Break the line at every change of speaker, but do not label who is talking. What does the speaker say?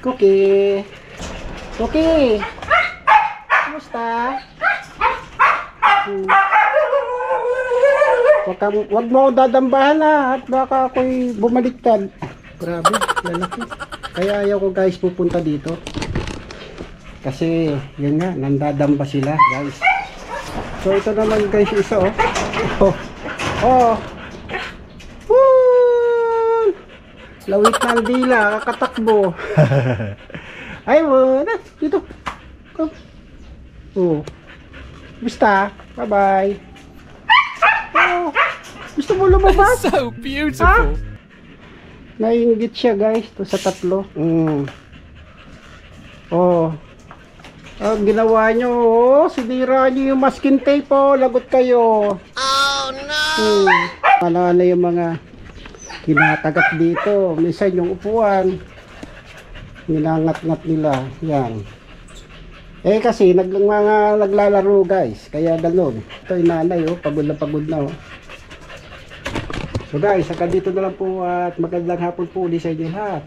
Cookie. Cookie. Kumusta? Wag mo akong dadambahan at baka ako'y bumaliktad. Grabe, lalaki. Kaya ayaw ko guys pupunta dito. Kasi yun nga, nandadamba sila guys. So ito naman guys isa oh. Woo! Lawit ng dila, kakatakbo. Ay mo, dito. Come. Oh. Basta, bye-bye. Oh. Gusto mo lumabas?
So beautiful.
Nainggit siya guys, to sa tatlo. Oh. Ang ginawa nyo, sinira nyo yung masking tape, lagot kayo.
Oh no!
Wala na yung mga kinatagat dito. Minsan yung upuan, nilangat-ngat nila. Yan. Kasi mga naglalaro guys, kaya ganun. Ito yung nanay, pagod na. So guys, hanggang dito na lang po at magandang hapon po ulit sa inyo lahat.